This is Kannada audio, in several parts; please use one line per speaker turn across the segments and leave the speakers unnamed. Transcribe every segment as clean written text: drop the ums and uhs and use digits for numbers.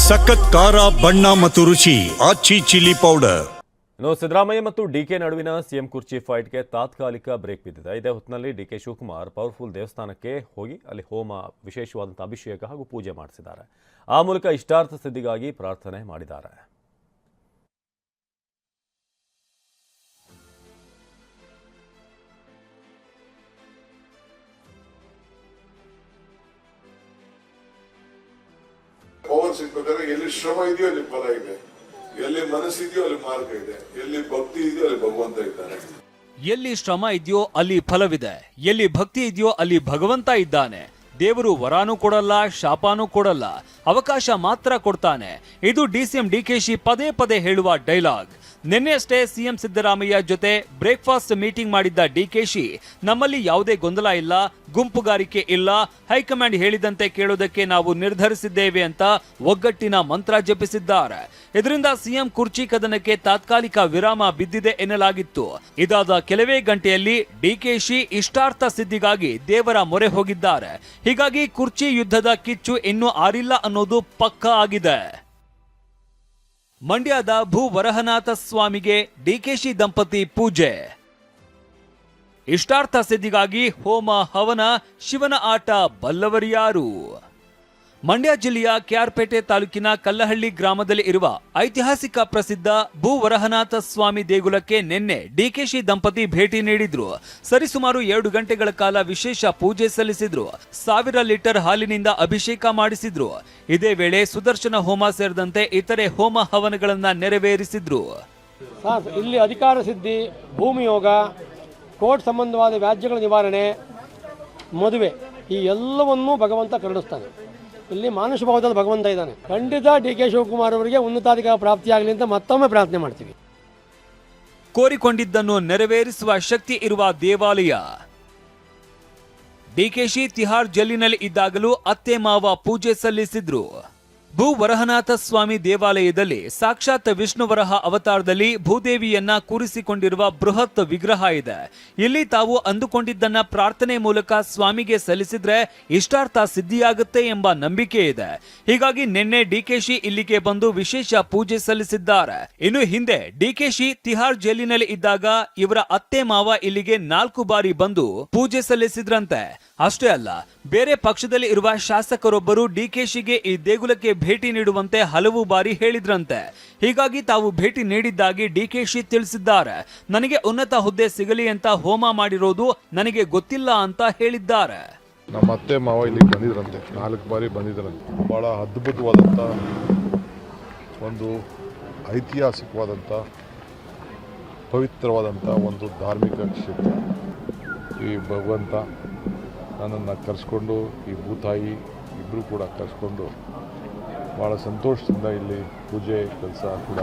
ಸಖತ್ ಖಾರ ಬಣ್ಣ ಮತ್ತು ರುಚಿ ಆಚಿ ಚಿಲ್ಲಿ ಪೌಡರ್.
ಸಿದ್ದರಾಮಯ್ಯ ಮತ್ತು ಡಿಕೆ ನಡುವಿನ ಸಿಎಂ ಕುರ್ಚಿ ಫೈಟ್ಗೆ ತಾತ್ಕಾಲಿಕ ಬ್ರೇಕ್ ಬಿದ್ದಿದೆ. ಇದೇ ಹೊತ್ತಿನಲ್ಲಿ ಡಿಕೆ ಶಿವಕುಮಾರ್ ಪವರ್ಫುಲ್ ದೇವಸ್ಥಾನಕ್ಕೆ ಹೋಗಿ ಅಲ್ಲಿ ಹೋಮ, ವಿಶೇಷವಾದಂಥ ಅಭಿಷೇಕ ಹಾಗೂ ಪೂಜೆ ಮಾಡಿಸಿದ್ದಾರೆ. ಆ ಮೂಲಕ ಇಷ್ಟಾರ್ಥ ಸಿದ್ಧಿಗಾಗಿ ಪ್ರಾರ್ಥನೆ ಮಾಡಿದ್ದಾರೆ.
ಪವರ್ ಸಿಗ್ಬೇಕಾದ್ರೆ ಎಲ್ಲಿ ಶ್ರಮ ಇದೆಯೋ ಅಲ್ಲಿ ಫಲ ಇದೆ, ಎಲ್ಲಿ ಮನಸ್ಸಿದೆಯೋ ಅಲ್ಲಿ ಮಾರ್ಗ ಇದೆ, ಎಲ್ಲಿ ಭಕ್ತಿ ಇದೆಯೋ ಅಲ್ಲಿ ಭಗವಂತ ಇದ್ದಾನೆ.
ಎಲ್ಲಿ ಶ್ರಮ ಇದೆಯೋ ಅಲ್ಲಿ ಫಲವಿದೆ, ಎಲ್ಲಿ ಭಕ್ತಿ ಇದೆಯೋ ಅಲ್ಲಿ ಭಗವಂತ ಇದ್ದಾನೆ. ದೇವರು ವರಾನೂ ಕೊಡಲ್ಲ, ಶಾಪಾನೂ ಕೊಡಲ್ಲ, ಅವಕಾಶ ಮಾತ್ರ ಕೊಡ್ತಾನೆ. ಇದು ಡಿಸಿಎಂ ಡಿಕೆಶಿ ಪದೇ ಪದೇ ಹೇಳುವ ಡೈಲಾಗ್. ನಿನ್ನೆಯಷ್ಟೇ ಸಿಎಂ ಸಿದ್ದರಾಮಯ್ಯ ಜೊತೆ ಬ್ರೇಕ್ಫಾಸ್ಟ್ ಮೀಟಿಂಗ್ ಮಾಡಿದ್ದ ಡಿಕೆಶಿ, ನಮ್ಮಲ್ಲಿ ಯಾವುದೇ ಗೊಂದಲ ಇಲ್ಲ, ಗುಂಪುಗಾರಿಕೆ ಇಲ್ಲ, ಹೈಕಮಾಂಡ್ ಹೇಳಿದಂತೆ ಕೇಳೋದಕ್ಕೆ ನಾವು ನಿರ್ಧರಿಸಿದ್ದೇವೆ ಅಂತ ಒಗ್ಗಟ್ಟಿನ ಮಂತ್ರ ಜಪಿಸಿದ್ದಾರೆ. ಇದರಿಂದ ಸಿಎಂ ಕುರ್ಚಿ ಕದನಕ್ಕೆ ತಾತ್ಕಾಲಿಕ ವಿರಾಮ ಬಿದ್ದಿದೆ ಎನ್ನಲಾಗಿತ್ತು. ಇದಾದ ಕೆಲವೇ ಗಂಟೆಯಲ್ಲಿ ಡಿಕೆಶಿ ಇಷ್ಟಾರ್ಥ ಸಿದ್ಧಿಗಾಗಿ ದೇವರ ಮೊರೆ ಹೋಗಿದ್ದಾರೆ. ಹೀಗಾಗಿ ಕುರ್ಚಿ ಯುದ್ಧದ ಕಿಚ್ಚು ಇನ್ನೂ ಆರಿಲ್ಲ ಅನ್ನೋದು ಪಕ್ಕಾ ಆಗಿದೆ. ಮಂಡ್ಯದ ಭೂ ವರಹನಾಥ ಸ್ವಾಮಿಗೆ ಡಿಕೆಶಿ ದಂಪತಿ ಪೂಜೆ. ಇಷ್ಟಾರ್ಥ ಸಿದ್ಧಿಗಾಗಿ ಹೋಮ ಹವನ, ಶಿವನ ಆಟ ಬಲ್ಲವರಿಯಾರು. ಮಂಡ್ಯ ಜಿಲ್ಲೆಯ ಕೆಆರ್ಪೇಟೆ ತಾಲೂಕಿನ ಕಲ್ಲಹಳ್ಳಿ ಗ್ರಾಮದಲ್ಲಿ ಇರುವ ಐತಿಹಾಸಿಕ ಪ್ರಸಿದ್ಧ ಭೂ ವರಹನಾಥ ಸ್ವಾಮಿ ದೇಗುಲಕ್ಕೆ ನಿನ್ನೆ ಡಿಕೆಶಿ ದಂಪತಿ ಭೇಟಿ ನೀಡಿದ್ರು. ಸರಿಸುಮಾರು 2 ಗಂಟೆಗಳ ಕಾಲ ವಿಶೇಷ ಪೂಜೆ ಸಲ್ಲಿಸಿದ್ರು. 1000 ಲೀಟರ್ ಹಾಲಿನಿಂದ ಅಭಿಷೇಕ ಮಾಡಿಸಿದ್ರು. ಇದೇ ವೇಳೆ ಸುದರ್ಶನ ಹೋಮ ಸೇರಿದಂತೆ ಇತರೆ ಹೋಮ ಹವನಗಳನ್ನ ನೆರವೇರಿಸಿದ್ರು.
ಇಲ್ಲಿ ಅಧಿಕಾರ ಸಿದ್ಧಿ, ಭೂಮಿ ಯೋಗ, ಕೋರ್ಟ್ ಸಂಬಂಧವಾದ ವ್ಯಾಜ್ಯಗಳ ನಿವಾರಣೆ, ಮದುವೆ, ಈ ಎಲ್ಲವನ್ನೂ ಭಗವಂತ ಕರುಣಿಸ್ತಾನೆ. ಇಲ್ಲಿ ಮಾನುಷ ಭಾವದಲ್ಲಿ ಭಗವಂತ ಇದ್ದಾನೆ. ಖಂಡಿತ ಡಿಕೆ ಶಿವಕುಮಾರ್ ಅವರಿಗೆ ಉನ್ನತಾಧಿಕಾರ ಪ್ರಾಪ್ತಿಯಾಗಲಿ ಅಂತ ಮತ್ತೊಮ್ಮೆ ಪ್ರಾರ್ಥನೆ ಮಾಡ್ತೀವಿ.
ಕೋರಿಕೊಂಡಿದ್ದನ್ನು ನೆರವೇರಿಸುವ ಶಕ್ತಿ ಇರುವ ದೇವಾಲಯ. ಡಿಕೆಶಿ ತಿಹಾರ್ ಜೈಲಿನಲ್ಲಿ ಇದ್ದಾಗಲೂ ಅತ್ತೆ ಮಾವ ಪೂಜೆ ಸಲ್ಲಿಸಿದ್ರು. ಭೂ ವರಹನಾಥ ಸ್ವಾಮಿ ದೇವಾಲಯದಲ್ಲಿ ಸಾಕ್ಷಾತ್ ವಿಷ್ಣುವರಹ ಅವತಾರದಲ್ಲಿ ಭೂದೇವಿಯನ್ನ ಕೂರಿಸಿಕೊಂಡಿರುವ ಬೃಹತ್ ವಿಗ್ರಹ ಇದೆ. ಇಲ್ಲಿ ತಾವು ಅಂದುಕೊಂಡಿದ್ದನ್ನ ಪ್ರಾರ್ಥನೆ ಮೂಲಕ ಸ್ವಾಮಿಗೆ ಸಲ್ಲಿಸಿದ್ರೆ ಇಷ್ಟಾರ್ಥ ಸಿದ್ಧಿಯಾಗುತ್ತೆ ಎಂಬ ನಂಬಿಕೆ ಇದೆ. ಹೀಗಾಗಿ ನಿನ್ನೆ ಡಿಕೆಶಿ ಇಲ್ಲಿಗೆ ಬಂದು ವಿಶೇಷ ಪೂಜೆ ಸಲ್ಲಿಸಿದ್ದಾರೆ. ಇನ್ನು ಹಿಂದೆ ಡಿಕೆಶಿ ತಿಹಾರ್ ಜೈಲಿನಲ್ಲಿ ಇದ್ದಾಗ ಇವರ ಅತ್ತೆ ಮಾವ ಇಲ್ಲಿಗೆ 4 ಬಾರಿ ಬಂದು ಪೂಜೆ ಸಲ್ಲಿಸಿದ್ರಂತೆ. ಅಷ್ಟೇ ಅಲ್ಲ, ಬೇರೆ ಪಕ್ಷದಲ್ಲಿ ಇರುವ ಶಾಸಕರೊಬ್ಬರು ಡಿಕೆಶಿಗೆ ಈ ದೇಗುಲಕ್ಕೆ ಭೇಟಿ ನೀಡುವಂತೆ ಹಲವು ಬಾರಿ ಹೇಳಿದ್ರಂತೆ. ಹೀಗಾಗಿ ತಾವು ಭೇಟಿ ನೀಡಿದ್ದಾಗಿ ಡಿಕೆಶಿ ತಿಳಿಸಿದ್ದಾರೆ. ನನಗೆ ಉನ್ನತ ಹುದ್ದೆ ಸಿಗಲಿ ಅಂತ ಹೋಮ ಮಾಡಿರೋದು ನನಗೆ ಗೊತ್ತಿಲ್ಲ ಅಂತ ಹೇಳಿದ್ದಾರೆ.
ನಮ್ಮ ಅತ್ತೆ ಮಾವ ಇಲ್ಲಿಗೆ ಬಂದಿದ್ರಂತೆ, 4 ಬಾರಿ ಬಂದಿದ್ರಂತೆ. ಬಹಳ ಅದ್ಭುತವಾದಂಥ ಒಂದು ಐತಿಹಾಸಿಕವಾದಂಥ ಪವಿತ್ರವಾದಂಥ ಒಂದು ಧಾರ್ಮಿಕ ಕ್ಷೇತ್ರ. ಈ ಭಗವಂತ ನನ್ನನ್ನು ಕರೆಸ್ಕೊಂಡು, ಈ ಭೂತಾಯಿ ಇಬ್ಬರು ಕೂಡ ಕರೆಸ್ಕೊಂಡು ಭಾಳ ಸಂತೋಷದಿಂದ ಇಲ್ಲಿ ಪೂಜೆ ಕೆಲಸ ಕೂಡ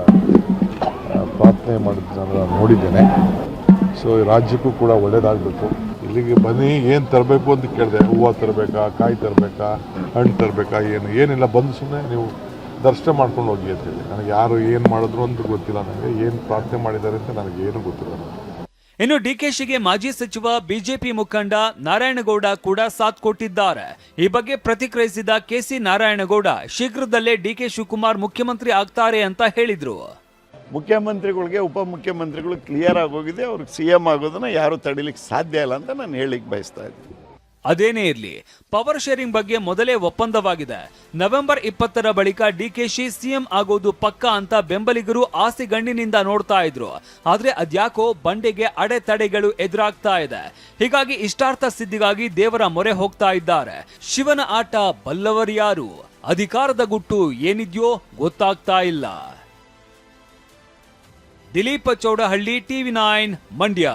ಪ್ರಾರ್ಥನೆ ಮಾಡಿದ್ದನ್ನು ನಾನು ನೋಡಿದ್ದೇನೆ. ಸೊ ರಾಜ್ಯಕ್ಕೂ ಕೂಡ ಒಳ್ಳೆಯದಾಗಬೇಕು. ಇಲ್ಲಿಗೆ ಬನ್ನಿ, ಏನು ತರಬೇಕು ಅಂತ ಕೇಳಿದೆ. ಹೂವು ತರಬೇಕಾ, ಕಾಯಿ ತರಬೇಕಾ, ಹಣ್ಣು ತರಬೇಕಾ, ಏನಿಲ್ಲ, ಬಂದು ಸುಮ್ಮನೆ ನೀವು ದರ್ಶನ ಮಾಡ್ಕೊಂಡು ಹೋಗಿ ಅಂತೇಳಿ. ನನಗೆ ಯಾರು ಏನು ಮಾಡಿದ್ರು ಅಂತ ಗೊತ್ತಿಲ್ಲ, ನನಗೆ ಏನು ಪ್ರಾರ್ಥನೆ ಮಾಡಿದ್ದಾರೆ ಅಂತ ನನಗೇನು ಗೊತ್ತಿಲ್ಲ.
ಇನ್ನು ಡಿಕೆಶಿಗೆ ಮಾಜಿ ಸಚಿವ ಬಿಜೆಪಿ ಮುಖಂಡ ನಾರಾಯಣಗೌಡ ಕೂಡ ಸಾಥ್ ಕೊಟ್ಟಿದ್ದಾರೆ. ಈ ಬಗ್ಗೆ ಪ್ರತಿಕ್ರಿಯಿಸಿದ ಕೆಸಿ ನಾರಾಯಣಗೌಡ, ಶೀಘ್ರದಲ್ಲೇ ಡಿಕೆ ಶಿವಕುಮಾರ್ ಮುಖ್ಯಮಂತ್ರಿ ಆಗ್ತಾರೆ ಅಂತ ಹೇಳಿದ್ರು.
ಮುಖ್ಯಮಂತ್ರಿಗಳಿಗೆ ಉಪಮುಖ್ಯಮಂತ್ರಿಗಳು ಕ್ಲಿಯರ್ ಆಗೋಗಿದೆ. ಅವ್ರಿಗೆ ಸಿಎಂ ಆಗೋದನ್ನ ಯಾರು ತಡಿಲಿಕ್ಕೆ ಸಾಧ್ಯ ಇಲ್ಲ ಅಂತ ನಾನು ಹೇಳಿಕ್ಕೆ ಬಯಸ್ತಾ ಇದ್ದೀನಿ.
ಅದೇನೇ ಇರಲಿ, ಪವರ್ ಶೇರಿಂಗ್ ಬಗ್ಗೆ ಮೊದಲೇ ಒಪ್ಪಂದವಾಗಿದೆ. ನವೆಂಬರ್ 20ರ ಬಳಿಕ ಡಿಕೆಶಿ ಸಿಎಂ ಆಗೋದು ಪಕ್ಕಾ ಅಂತ ಬೆಂಬಲಿಗರು ಆಸೆಗಣ್ಣಿನಿಂದ ನೋಡ್ತಾ ಇದ್ರು. ಆದ್ರೆ ಅದ್ಯಾಕೋ ಬಂಡೆಗೆ ಅಡೆತಡೆಗಳು ಎದುರಾಗ್ತಾ ಇದೆ. ಹೀಗಾಗಿ ಇಷ್ಟಾರ್ಥ ಸಿದ್ಧಿಗಾಗಿ ದೇವರ ಮೊರೆ ಹೋಗ್ತಾ ಇದ್ದಾರೆ. ಶಿವನ ಆಟ ಬಲ್ಲವರ್ಯಾರು, ಅಧಿಕಾರದ ಗುಟ್ಟು ಏನಿದ್ಯೋ ಗೊತ್ತಾಗ್ತಾ ಇಲ್ಲ. ದಿಲೀಪ್ ಚೌಡಹಳ್ಳಿ, TV9 ಮಂಡ್ಯ.